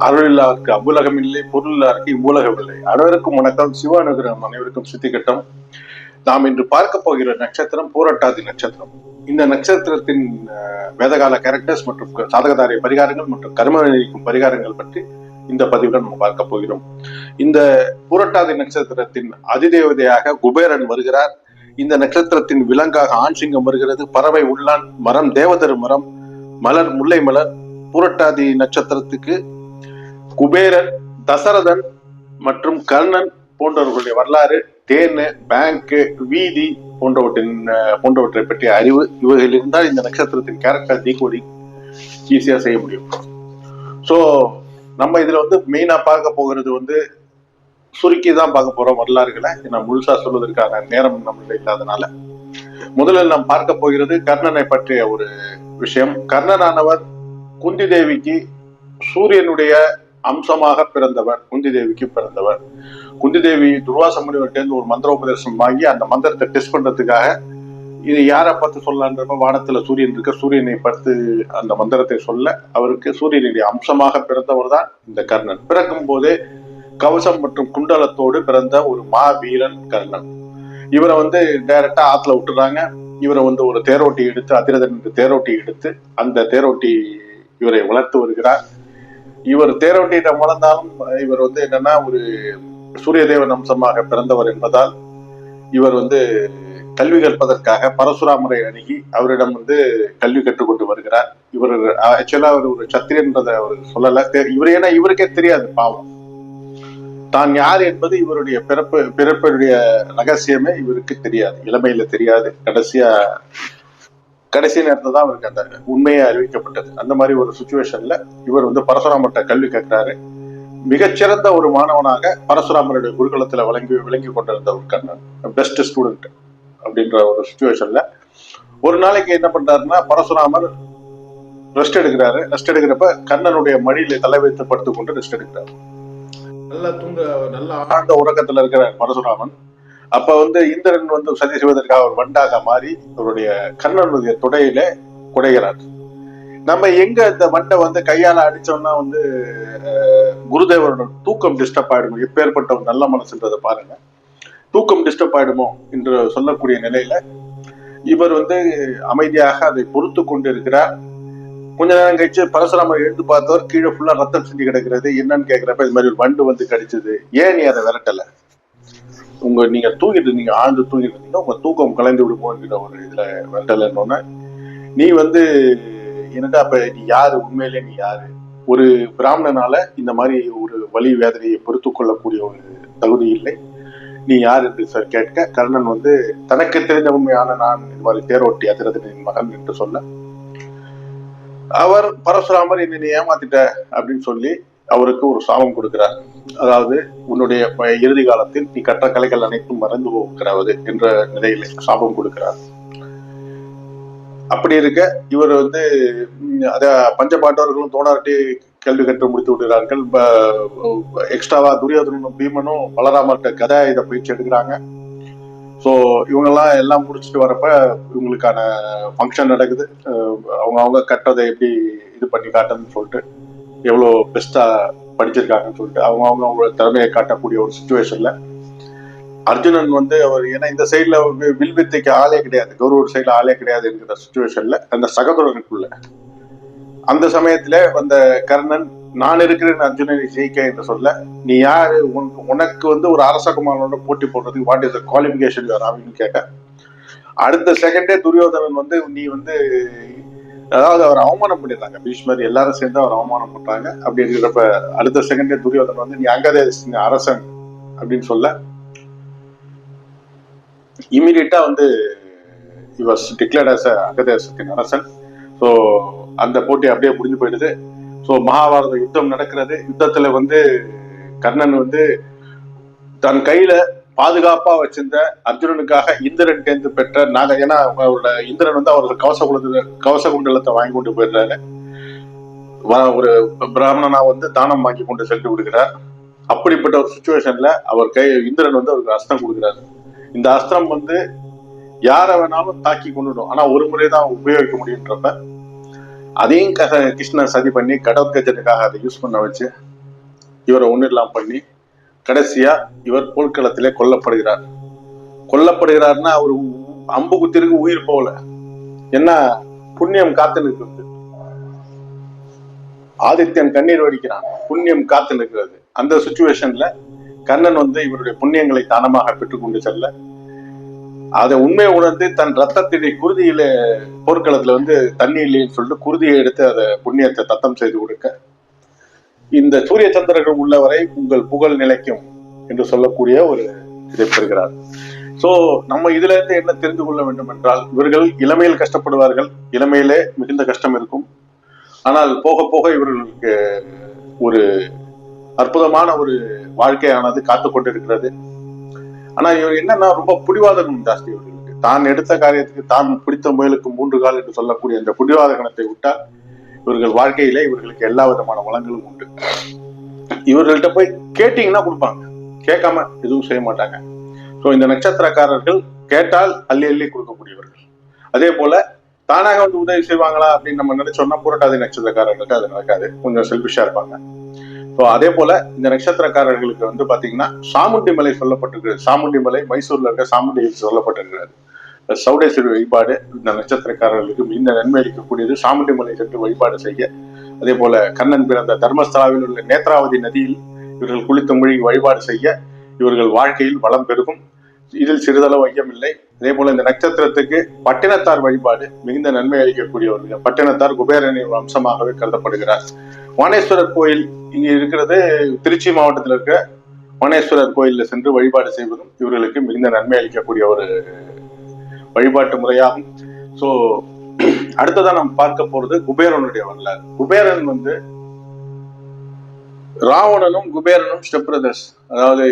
அருளில்லாருக்கு அவ்வுலகம் இல்லை, பொருளில்லாருக்கு இவ்வுலகம் இல்லை. அனைவருக்கும் வணக்கம். சிவானுகிரகம் அனைவருக்கும் சித்திக்கட்டும். நாம் இன்று பார்க்க போகிற நட்சத்திரம் பூரட்டாதி நட்சத்திரம். இந்த நட்சத்திரத்தின் வேதகால கேரக்டர்ஸ் மற்றும் சாதகதாரிய பரிகாரங்கள் மற்றும் கர்ம நிலைக்கும் பரிகாரங்கள் பற்றி இந்த பதிவுடன் நம்ம பார்க்க போகிறோம். இந்த பூரட்டாதி நட்சத்திரத்தின் அதிதேவதையாக குபேரன் வருகிறார். இந்த நட்சத்திரத்தின் விலங்காக ஆண் சிங்கம் வருகிறது. பறவை உள்ளான், மரம் தேவதரு மரம், மலர் முல்லை மலர். பூரட்டாதி நட்சத்திரத்துக்கு குபேரன், தசரதன் மற்றும் கர்ணன் போன்றவர்களுடைய வரலாறு, தேன், பேங்க், வீதி போன்றவற்றை பற்றிய அறிவு இவர்கள் இருந்தால் இந்த நட்சத்திரத்தின் கேரக்டர் டீகோடிங் ஈஸியா செய்ய முடியும். ஸோ நம்ம இதுல மெயினா பார்க்க போகிறது சுருக்கி தான் பார்க்க போறோம் வரலாறுகளை. நான் முழுசா சொல்வதற்கான நேரம் நம்மள இல்லாதனால முதலில் நாம் பார்க்க போகிறது கர்ணனை பற்றிய ஒரு விஷயம். கர்ணனானவர் குந்தி தேவிக்கு சூரியனுடைய அம்சமாக பிறந்தவர். குந்தி தேவிக்கு பிறந்தவர். குந்தி தேவி துர்வாச முனிவர்கிட்ட ஒரு மந்திரோபதேசம் வாங்கி அந்த மந்திரத்தை டெஸ்ட் பண்றதுக்காக இது யாரை பார்த்து சொல்லலான்றப்ப வானத்துல சூரியன் இருக்க, சூரியனை பார்த்து அந்த மந்திரத்தை சொல்ல அவருக்கு சூரியனுடைய அம்சமாக பிறந்தவர் தான் இந்த கர்ணன். பிறக்கும் போதே கவசம் மற்றும் குண்டலத்தோடு பிறந்த ஒரு மாவீரன் கர்ணன். இவரை டைரக்டா ஆத்துல விட்டுறாங்க. இவரை ஒரு தேரோட்டி எடுத்து, அதிரதன் என்று தேரோட்டி எடுத்து அந்த தேரோட்டி இவரை வளர்த்து வருகிறார். இவர் தேரோட்டியிடம் வளர்ந்தாலும் இவர் என்னன்னா ஒரு சூரியதேவன் அம்சமாக பிறந்தவர் என்பதால் இவர் கல்வி கற்பதற்காக பரசுராமரை அணுகி அவரிடம் கல்வி கற்றுக்கொண்டு வருகிறார். இவர் ஆக்சுவலா அவர் ஒரு சத்திரியன்றதை அவர் சொல்லல. இவர் ஏன்னா இவருக்கே தெரியாது பாவம் தான் யார் என்பது. இவருடைய பிறப்புடைய ரகசியமே இவருக்கு தெரியாது, இளமையில தெரியாது. கடைசி நேரத்துல தான் அவருக்கு அந்த உண்மையை அறிவிக்கப்பட்டது. அந்த மாதிரி ஒரு சுச்சுவேஷன்ல இவர் பரசுராமர்கிட்ட கல்வி கேட்கிறாரு. மிகச்சிறந்த ஒரு மாணவனாக பரசுராமருடைய குருகுலத்துல விளங்கி கொண்டிருந்த ஒரு கர்ணன், பெஸ்ட் ஸ்டூடெண்ட் அப்படின்ற ஒரு சுச்சுவேஷன்ல ஒரு நாளைக்கு என்ன பண்றாருன்னா, பரசுராமர் ரெஸ்ட் எடுக்கிறாரு. ரெஸ்ட் எடுக்கிறப்ப கர்ணனுடைய மடியில தலை வைத்து படுத்துக் கொண்டு ரெஸ்ட் எடுக்கிறார். நல்ல ஆழ்ந்த உறக்கத்துல இருக்கிறார் பரசுராமன். அப்ப இந்திரன் சதி செய்வதற்காக ஒரு வண்டாக மாறி அவருடைய கர்ணனுடைய தொடையில குடைகிறார். நம்ம எங்க இந்த வண்டை கையால அடிச்சோம்னா குருதேவரோட தூக்கம் டிஸ்டர்ப் ஆயிடுமோ, எப்பேற்பட்ட ஒரு நல்ல மனசுன்றதை பாருங்க. தூக்கம் டிஸ்டர்ப் ஆயிடுமோ என்று சொல்லக்கூடிய நிலையில இவர் அமைதியாக அதை பொறுத்து கொண்டு இருக்கிறார். கொஞ்ச நேரம் கழிச்சு பரசுராமர் எழுந்து பார்த்தவர் கீழே ஃபுல்லா ரத்தம் செஞ்சு கிடக்கிறது. என்னன்னு கேட்கிறப்ப இது மாதிரி ஒரு வண்டு கடிச்சது. ஏன் நீ அதை விரட்டல? நீங்க தூங்கிட்டு இருந்தீங்க, ஆழ்ந்து தூங்கிட்டு இருந்தீங்க, உங்க தூக்கம் கலைந்து விடுமோங்கிற ஒரு இதுல விரட்டலன்னு நீ எனக்கு அப்ப நீ யாரு? உண்மையிலே நீ யாரு? ஒரு பிராமணனால இந்த மாதிரி ஒரு வலி வேதனையை பொறுத்து கொள்ளக்கூடிய ஒரு தகுதி இல்லை. நீ யார் என்று சார் கேட்க, கர்ணன் தனக்கு தெரிந்த உண்மையான நான் இந்த மாதிரி தேரோட்டி அதிரதனின் மகன் என்று சொல்ல, அவர் பரசுராமர் என்னை ஏமாத்திட்ட அப்படின்னு சொல்லி அவருக்கு ஒரு சாபம் கொடுக்கிறார். அதாவது உன்னுடைய இறுதி காலத்தில் நீ கற்ற கலைகள் அனைத்தும் மறந்து போகிறது என்ற நிலையில சாபம் கொடுக்கிறார். அப்படி இருக்க இவர் அத பஞ்ச பாண்டவர்களும் தோணாட்டி கல்வி கற்று முடித்து விடுகிறார்கள். எக்ஸ்ட்ராவா துரியோதனும் பீமனும் பலராமர்கிட்ட கதை இதை பயிற்சி எடுக்கிறாங்க. ஸோ இவங்கெல்லாம் எல்லாம் முடிச்சுட்டு வரப்ப இவங்களுக்கான ஃபங்க்ஷன் நடக்குது. அவங்க கற்றதை எப்படி இது பண்ணி காட்டுன்னு சொல்லிட்டு, எவ்வளோ பெஸ்டா படிச்சிருக்காங்கன்னு சொல்லிட்டு அவங்களோட திறமையை காட்டக்கூடிய ஒரு சுச்சுவேஷன்ல அர்ஜுனன் அவர் ஏன்னா இந்த சைட்ல வில்வித்தைக்கு ஆளே கிடையாது, கௌரவ சைட்ல ஆளே கிடையாது என்கிற சுச்சுவேஷன்ல அந்த சகோதரனுக்குள்ள அந்த சமயத்துல கர்ணன் நான் இருக்கிறேன் அர்ஜுனனை ஜெயிக்க என்று சொல்ல, நீ யாரு? உனக்கு ஒரு அரசகுமாரனோட போட்டி போடுறதுக்கு வாட் இஸ் த குவாலிபிகேஷன் அப்படின்னு கேட்க, அடுத்த செகண்டே துரியோதனன் நீ அதாவது அவர் அவமானம் பண்ணிடுறாங்க. பீஷ்மர் எல்லாரும் சேர்ந்து அவர் அவமானம் பண்றாங்க. அப்படி இருக்கிறப்ப அடுத்த செகண்டே துரியோதனன் நீ அங்கதேச அரசன் அப்படின்னு சொல்ல, இமீடியட்டா இவர் டிக்ளேர்ட் அஸ் அங்கதேசத்தின் அரசன். ஸோ அந்த போட்டி அப்படியே முடிஞ்சு போயிடுது. ஸோ மகாபாரத யுத்தம் நடக்கிறது. யுத்தத்துல கர்ணன் தன் கையில பாதுகாப்பா வச்சிருந்த அர்ஜுனனுக்காக இந்திரன் தேர்ந்து பெற்ற ஏன்னா அவரோட இந்திரன் அவர்கள் கவச குண்டலத்தை வாங்கி கொண்டு போயிடுறாரு. ஒரு பிராமணனா தானம் வாங்கி கொண்டு சென்று விடுகிறார். அப்படிப்பட்ட ஒரு சுச்சுவேஷன்ல அவர் இந்திரன் அவருக்கு அஸ்திரம் கொடுக்கிறாரு. இந்த அஸ்திரம் யார வேணாலும் தாக்கி கொண்டுடும், ஆனா ஒரு முறைதான் உபயோகிக்க முடியுன்றப்ப அதையும் கிருஷ்ணன் சதி பண்ணி கடவுத்கஜனுக்காக அதை யூஸ் பண்ண வச்சு இவரை ஒன்றும் இல்லாம பண்ணி கடைசியா இவர் போர்க்களத்திலே கொல்லப்படுகிறார். கொல்லப்படுகிறார்னா அவர் அம்பு குத்திருக்கு உயிர் போகல, என்ன புண்ணியம் காத்து நிற்கிறது. ஆதித்யன் கண்ணீர் வடிக்கிறான், புண்ணியம் காத்து நிற்கிறது. அந்த சுச்சுவேஷன்ல கண்ணன் வந்து இவருடைய புண்ணியங்களை தானமாக பெற்றுக்கொண்டு செல்ல, அதை உண்மையை உணர்ந்து தன் ரத்தத்தினை குருதியில போர்க்களத்துல வந்து தண்ணி இல்லைன்னு சொல்லிட்டு குருதியை எடுத்து அதை புண்ணியத்தை தத்தம் செய்து கொடுக்க, இந்த சூரிய சந்திரர்கள் உள்ளவரை உங்கள் புகழ் நிலைக்கும் என்று சொல்லக்கூடிய ஒரு இதை பெறுகிறார். சோ நம்ம இதுல இருந்து என்ன தெரிந்து கொள்ள வேண்டும் என்றால், இவர்கள் இளமையில் கஷ்டப்படுவார்கள், இளமையிலே மிகுந்த கஷ்டம் இருக்கும். ஆனால் போக போக இவர்களுக்கு ஒரு அற்புதமான ஒரு வாழ்க்கையானது காத்து கொண்டிருக்கிறது. ஆனா இவர் என்னன்னா ரொம்ப பிடிவாத குணம் ஜாஸ்தி இவர்களுக்கு. தான் எடுத்த காரியத்துக்கு தான் பிடித்த முயலுக்கு 3 கால் என்று சொல்லக்கூடிய அந்த பிடிவாத குணத்தை விட்டால் இவர்கள் வாழ்க்கையில இவர்களுக்கு எல்லா விதமான வளங்களும் உண்டு. இவர்கள்ட்ட போய் கேட்டீங்கன்னா கொடுப்பாங்க, கேட்காம எதுவும் செய்ய மாட்டாங்க. ஸோ இந்த நட்சத்திரக்காரர்கள் கேட்டால் அள்ளி அள்ளி கொடுக்கக்கூடியவர்கள். அதே போல தானாக வந்து உதவி செய்வாங்களா அப்படின்னு நம்ம நினைச்சோம்னா புரட்டாதி நட்சத்திரக்காரர்களுக்கு அது நடக்காது, கொஞ்சம் செல்பிஷா இருப்பாங்க. ஸோ அதே போல இந்த நட்சத்திரக்காரர்களுக்கு வந்து பாத்தீங்கன்னா சாமுண்டி மலை சொல்லப்பட்டிருக்கிறது. சாமுண்டி மலை மைசூர்ல இருக்க சாமுண்டி சொல்லப்பட்டிருக்கிறது. சௌடேஸ்வரி வழிபாடு இந்த நட்சத்திரக்காரர்களுக்கு மிக நன்மை அளிக்கக்கூடியது. சாமுண்டி மலை சென்று வழிபாடு செய்ய, அதே போல கண்ணன் பிறந்த தர்மஸ்தலாவில் உள்ள நேத்ராவதி நதியில் இவர்கள் குளித்த மொழி வழிபாடு செய்ய இவர்கள் வாழ்க்கையில் வளம் பெருகும். இதில் சிறிதளவு ஐயம் இல்லை. அதே போல இந்த நட்சத்திரத்துக்கு பட்டினத்தார் வழிபாடு மிகுந்த நன்மை அளிக்கக்கூடியவர்கள். பட்டினத்தார் குபேரனின் அம்சமாகவே கருதப்படுகிறார். வானேஸ்வரர் கோயில் இங்க இருக்கிறது திருச்சி மாவட்டத்தில் இருக்க வானேஸ்வரர் கோயில்ல சென்று வழிபாடு செய்வதும் இவர்களுக்கு மிகுந்த நன்மை அளிக்கக்கூடிய ஒரு வழிபாட்டு முறையாகும். சோ அடுத்ததான் நாம் பார்க்க போறது குபேரனுடைய வரலாறு. குபேரன் வந்து ராவணனும் குபேரனும் ஸ்டெப் பிரதர்ஸ், அதாவது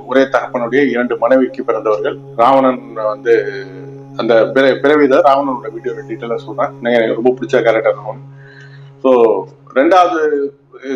ஒரே தகப்பனுடைய 2 மனைவிக்கு பிறந்தவர்கள். ராவணன் வந்து அந்த பிறவித ராவணனோட வீடியோ டீட்டெயிலா சொல்றேன், எனக்கு ரொம்ப பிடிச்ச கேரக்டர் ராவணன். ஸோ 2வது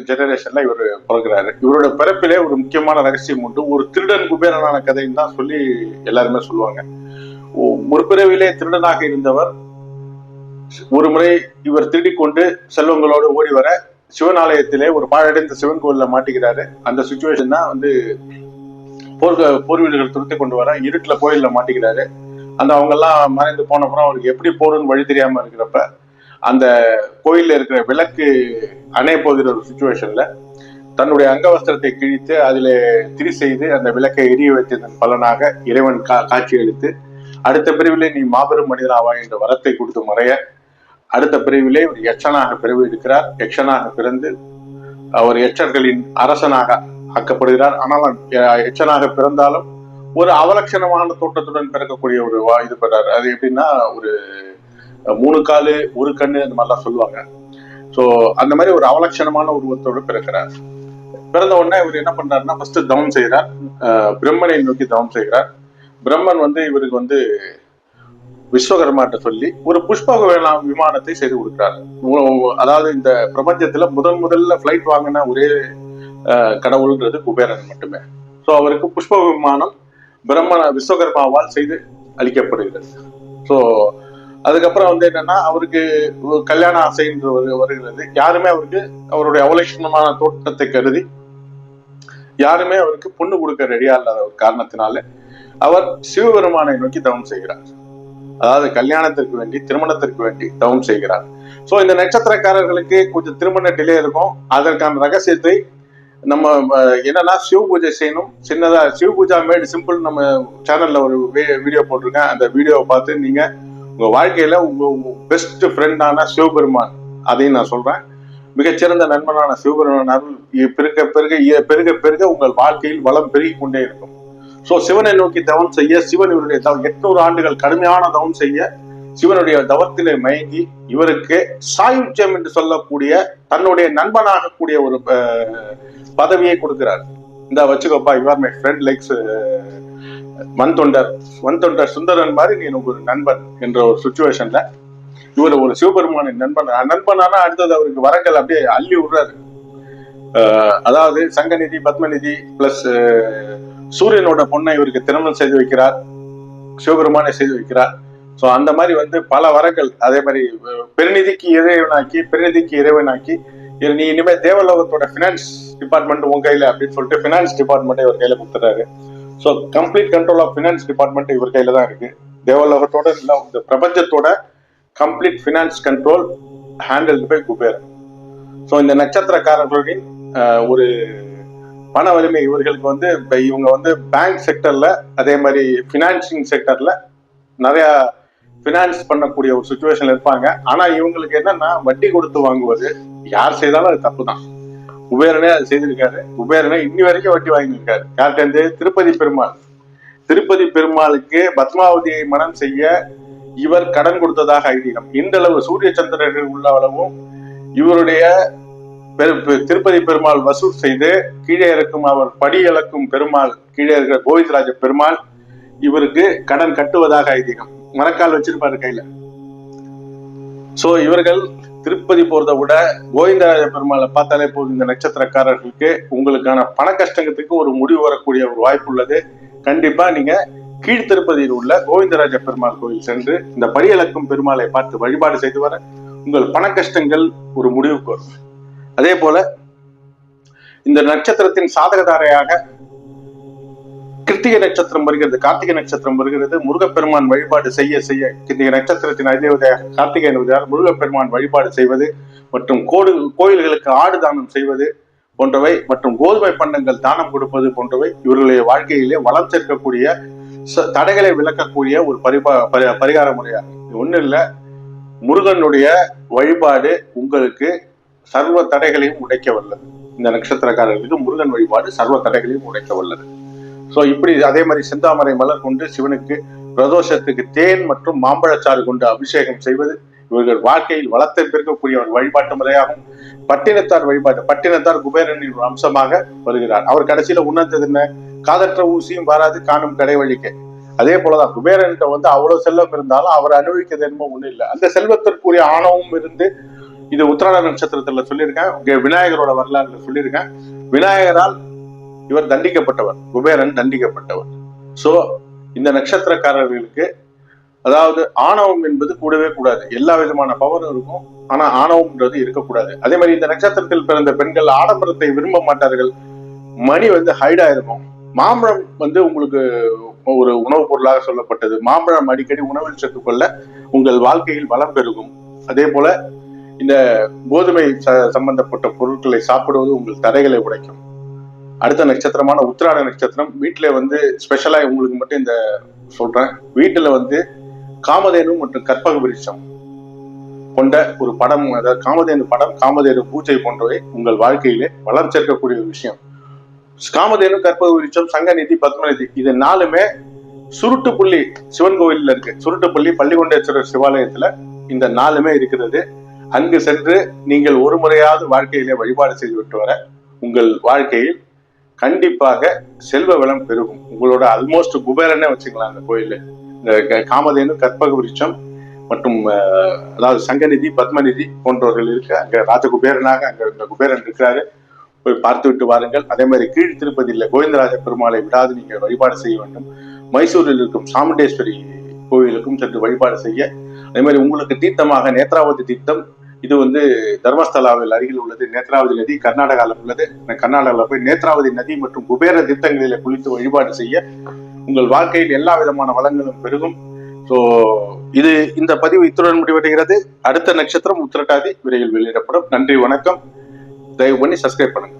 ஜெனரேஷன்ல இவர் பிறகுறாரு. இவரோட பிறப்பிலே ஒரு முக்கியமான ரகசியம் உண்டு. ஒரு திருடன் குபேரனான கதைன்னு தான் சொல்லி எல்லாருமே சொல்லுவாங்க. ஒரு பிறவிலே திருடனாக இருந்தவர் ஒரு முறை இவர் திருடிக்கொண்டு செல்வங்களோடு ஓடி வர சிவன் ஆலயத்திலே ஒரு பாழடைந்த சிவன் கோயில்ல மாட்டிக்கிறாரு. அந்த சுச்சுவேஷன் தான் வந்து போர் வீடுகள் துரத்தி கொண்டு வர இருட்டுல கோயில்ல மாட்டிக்கிறாரு. அந்த அவங்க எல்லாம் மறைந்து போன அப்புறம் அவருக்கு எப்படி போறதுன்னு வழி தெரியாம இருக்கிறப்ப அந்த கோயில்ல இருக்கிற விளக்கு அணைய போகிற ஒரு சுச்சுவேஷன்ல தன்னுடைய அங்கவஸ்திரத்தை கிழித்து அதில் திரி செய்து அந்த விளக்கை எரிய வைத்ததன் பலனாக இறைவன் காட்சி அளித்து, அடுத்த பிரிவிலே நீ மாபெரும் மனிதனாவா என்ற வரத்தை கொடுத்து மறைய, அடுத்த பிரிவிலே ஒரு யட்சனாக பிறவி எடுக்கிறார். யட்சனாக பிறந்து அவர் யட்சர்களின் அரசனாக ஆக்கப்படுகிறார். ஆனால் யட்சனாக பிறந்தாலும் ஒரு அவலட்சணமான தோட்டத்துடன் பிறக்கக்கூடிய ஒரு இது பெறாரு. அது எப்படின்னா ஒரு 3 காலு 1 கண்ணு அந்த மாதிரிலாம் சொல்லுவாங்க. ஸோ அந்த மாதிரி ஒரு அவலட்சணமான உருவத்தோடு பிறக்கிறார். பிறந்த உடனே இவர் என்ன பண்றாருன்னா ஃபர்ஸ்ட் தவம் செய்கிறார், பிரம்மனை நோக்கி தவம் செய்கிறார். பிரம்மன் வந்து இவருக்கு வந்து விஸ்வகர்மாட்ட சொல்லி ஒரு புஷ்ப விமானத்தை செய்து கொடுக்கிறார். அதாவது இந்த பிரபஞ்சத்துல முதல்ல பிளைட் வாங்கின ஒரே கடவுள்ன்றது குபேரன் மட்டுமே. ஸோ அவருக்கு புஷ்ப விமானம் விஸ்வகர்மாவால் செய்து அளிக்கப்படுகிறது. ஸோ அதுக்கப்புறம் வந்து என்னன்னா அவருக்கு கல்யாண ஆசை என்று வருகிறது. யாருமே அவருக்கு அவருடைய அவலட்சணமான தோட்டத்தை கருதி யாருமே அவருக்கு பொண்ணு கொடுக்க ரெடியா இல்லாத ஒரு காரணத்தினால அவர் சிவபெருமானை நோக்கி தவம் செய்கிறார். அதாவது கல்யாணத்திற்கு வேண்டி திருமணத்திற்கு வேண்டி தவம் செய்கிறார். சோ இந்த நட்சத்திரக்காரர்களுக்கு கொஞ்சம் திருமண டிலே இருக்கும். அதற்கான ரகசியத்தை நம்ம என்னன்னா சிவ பூஜை செய்யணும். சின்னதா சிவ பூஜா மேட் சிம்பிள் நம்ம சேனல்ல ஒரு வீடியோ போட்டிருக்கேன். அந்த வீடியோவை பார்த்து நீங்க உங்க வாழ்க்கையில உங்க பெஸ்ட் ஃப்ரெண்டான சிவபெருமான், அதையும் நான் சொல்றேன், மிகச்சிறந்த நண்பனான சிவபெருமான் அருள் பெருக பெருக உங்கள் வாழ்க்கையில் வளம் பெருகி கொண்டே இருக்கும். சோ சிவனை நோக்கி தவம் செய்ய, சிவன் இவருடைய 800 ஆண்டுகள் கடுமையான தவம் செய்ய, சிவனுடைய தவத்திலே மயங்கி இவருக்கு சாயுஜ்யம் என்று சொல்லக்கூடிய தன்னுடைய நண்பனாக கூடிய ஒரு பதவியை கொடுக்கிறார். இந்த வச்சுக்கோப்பா, இவர் மை ஃப்ரெண்ட் லைக்ஸ் வன் தொண்டர் சுந்தரன் மாதிரி நீ ஒரு நண்பன் என்ற ஒரு சுச்சுவேஷன்ல இவர் ஒரு சிவபெருமானின் நண்பனானா அடுத்தது அவருக்கு வரங்கள் அப்படியே அள்ளி விடுறாரு. அதாவது சங்கநிதி பத்மநிதி பிளஸ் சூரியனோட பொண்ணை இவருக்கு திருமணம் செய்து வைக்கிறார், சிவபெருமானை செய்து வைக்கிறார். ஸோ அந்த மாதிரி வந்து பல வரங்கள். அதே மாதிரி பெருநிதிக்கு இறைவனாக்கி நீ இனிமே தேவலோகத்தோட பினான்ஸ் டிபார்ட்மெண்ட் உன் கையில அப்படின்னு சொல்லிட்டு பினான்ஸ் டிபார்ட்மெண்ட் இவர் கையில கொடுத்துறாரு. So complete control of finance department இவர் கையில தான் இருக்கு. தேவலோகத்தோட இந்த பிரபஞ்சத்தோட complete finance control handle by Kuberan. So இந்த நட்சத்திரக்காரர்களின் ஒரு பண வலிமை இவர்களுக்கு இவங்க பேங்க் செக்டர்ல அதே மாதிரி பினான்சிங் செக்டர்ல நிறைய பினான்ஸ் பண்ணக்கூடிய ஒரு சுச்சுவேஷன்ல இருப்பாங்க. ஆனா இவங்களுக்கு என்னன்னா வட்டி கொடுத்து வாங்குவது யார் செய்தாலும் அது தப்பு தான். குபேரனே அது செய்திருக்காரு. குபேரனே இன்னி வரைக்கும் வட்டி வாங்கியிருக்காரு. யார்கிட்ட? திருப்பதி பெருமாள். திருப்பதி பெருமாளுக்கு பத்மாவதியை மனம் செய்ய இவர் கடன் கொடுத்ததாக ஐதீகம். இந்த அளவு சூரிய சந்திரர்கள் உள்ள அளவும் இவருடைய திருப்பதி பெருமாள் வசூல் செய்து கீழே இருக்கும் அவர் படி இழக்கும் பெருமாள், கீழே இருக்கிற கோவிந்தராஜ பெருமாள் இவருக்கு கடன் கட்டுவதாக ஐதீகம். மரக்கால் வச்சிருப்பாரு கையில. சோ இவர்கள் திருப்பதி போறதை விட கோவிந்தராஜ பெருமாளை பார்த்தாலே போதும். இந்த நட்சத்திரக்காரர்களுக்கு உங்களுக்கான பண கஷ்டத்துக்கு ஒரு முடிவு வரக்கூடிய ஒரு வாய்ப்பு உள்ளது. கண்டிப்பா நீங்க கீழ் திருப்பதியில் உள்ள கோவிந்தராஜ பெருமாள் கோயில் சென்று இந்த படியளக்கும் பெருமாளை பார்த்து வழிபாடு செய்து வர உங்கள் பண கஷ்டங்கள் ஒரு முடிவுக்கு வரும். அதே போல இந்த நட்சத்திரத்தின் சாதகதாரையாக கிருத்திகை நட்சத்திரம் வருகிறது, கார்த்திகை நட்சத்திரம் வருகிறது. முருகப்பெருமான் வழிபாடு செய்ய செய்ய இந்த நட்சத்திரத்தின் அதிதேவதையாக கார்த்திகை முருகப்பெருமான் வழிபாடு செய்வது மற்றும் கோயில்களுக்கு ஆடு தானம் செய்வது போன்றவை மற்றும் கோதுமை பண்டங்கள் தானம் கொடுப்பது போன்றவை இவர்களுடைய வாழ்க்கையிலே வளம் சேர்க்கக்கூடிய தடைகளை விளக்கக்கூடிய ஒரு பரிகார முறையாகும். ஒண்ணு இல்ல, முருகனுடைய வழிபாடு உங்களுக்கு சர்வ தடைகளையும் உடைக்க வல்லது. இந்த நட்சத்திரக்காரர்களுக்கு முருகன் வழிபாடு சர்வ தடைகளையும் உடைக்க வல்லது. சோ இப்படி அதே மாதிரி செந்தாமரை மலர் கொண்டு சிவனுக்கு பிரதோஷத்துக்கு தேன் மற்றும் மாம்பழச்சாறு கொண்டு அபிஷேகம் செய்வது இவர்கள் வாழ்க்கையில் வளத்தை பெருக்கக்கூடிய ஒரு வழிபாட்டு முறையாகும். பட்டினத்தார் வழிபாடு, பட்டினத்தார் குபேரனின் ஒரு அம்சமாக வருகிறார். அவர் கடைசியில உணர்ந்தது என்ன? காதற்ற ஊசியும் வராது காணும் கடை வழிக்க. அதே போலதான் குபேரன் அவ்வளவு செல்வம் இருந்தாலும் அவர் அனுபவிக்கிறது என்னமோ ஒண்ணு இல்லை. அந்த செல்வத்திற்குரிய ஆணவம் இருந்து, இது உத்திராட நட்சத்திரத்துல சொல்லியிருக்கேன், விநாயகரோட வரலாறுல சொல்லியிருக்கேன். விநாயகரால் இவர் தண்டிக்கப்பட்டவர், குபேரன் தண்டிக்கப்பட்டவர். சோ இந்த நட்சத்திரக்காரர்களுக்கு அதாவது ஆணவம் என்பது கூடவே கூடாது. எல்லா விதமான பவரும் இருக்கும், ஆனா ஆணவம்ன்றது இருக்கக்கூடாது. அதே மாதிரி இந்த நட்சத்திரத்தில் பிறந்த பெண்கள் ஆடம்பரத்தை விரும்ப மாட்டார்கள். மணி ஹைடா இருக்கும். மாம்பழம் உங்களுக்கு ஒரு உணவுப் பொருளாக சொல்லப்பட்டது. மாம்பழம் அடிக்கடி உணவில் சேர்த்துக்கொள்ள உங்கள் வாழ்க்கையில் வளம் பெருகும். அதே போல இந்த கோதுமை சம்பந்தப்பட்ட பொருட்களை சாப்பிடுவது உங்கள் தடைகளை உடைக்கும். அடுத்த நட்சத்திரமான உத்திராட நட்சத்திரம். வீட்டுல ஸ்பெஷலா உங்களுக்கு மட்டும் இந்த சொல்றேன், வீட்டுல காமதேனு மற்றும் கற்பக விருட்சம் கொண்ட ஒரு படம், அதாவது காமதேனு படம், காமதேனு பூஜை போன்றவை உங்கள் வாழ்க்கையிலே வளம் சேர்க்கக்கூடிய ஒரு விஷயம். காமதேனு, கற்பக விருட்சம், சங்கநிதி, பத்மநிதி, இது நாலுமே சுருட்டு புள்ளி சிவன் கோயில்ல இருக்கு. சுருட்டு புள்ளி பள்ளிகொண்டேஸ்வரர் சிவாலயத்துல இந்த நாலுமே இருக்கிறது. அங்கு சென்று நீங்கள் ஒரு முறையாவது வாழ்க்கையிலே வழிபாடு செய்து விட்டு வர உங்கள் வாழ்க்கையில் கண்டிப்பாக செல்வ வளம் பெருகும். உங்களோட ஆல்மோஸ்ட் குபேரனே வச்சுக்கலாம். அந்த கோயில இந்த காமதேனு, கற்பக விருட்சம் மற்றும் அதாவது சங்கநிதி, பத்மநிதி போன்றவர்கள் இருக்கு. அங்க ராஜகுபேரனாக அங்க இந்த குபேரன் இருக்கிறாரு. போய் பார்த்து விட்டு வாருங்கள். அதே மாதிரி கீழ் திருப்பதியில கோவிந்தராஜ பெருமாளை விடாது நீங்கள் வழிபாடு செய்ய வேண்டும். மைசூரில் இருக்கும் சாமுண்டேஸ்வரி கோவிலுக்கும் சென்று வழிபாடு செய்ய. அதே மாதிரி உங்களுக்கு தீர்த்தமாக நேத்ராவதி தீர்த்தம், இது தர்மஸ்தலாவில் அருகில் உள்ளது. நேத்ராவதி நதி கர்நாடகாவில் உள்ளது. கர்நாடகாவில் போய் நேத்ராவதி நதி மற்றும் குபேர தீர்த்தங்களில குளித்து வழிபாடு செய்ய உங்கள் வாழ்க்கையில் எல்லா விதமான வளங்களும் பெருகும். ஸோ இந்த பதிவு இத்துடன் முடிவடைகிறது. அடுத்த நட்சத்திரம் உத்திரட்டாதி விரைவில் வெளியிடப்படும். நன்றி, வணக்கம். தயவு பண்ணி சப்ஸ்கிரைப் பண்ணுங்க.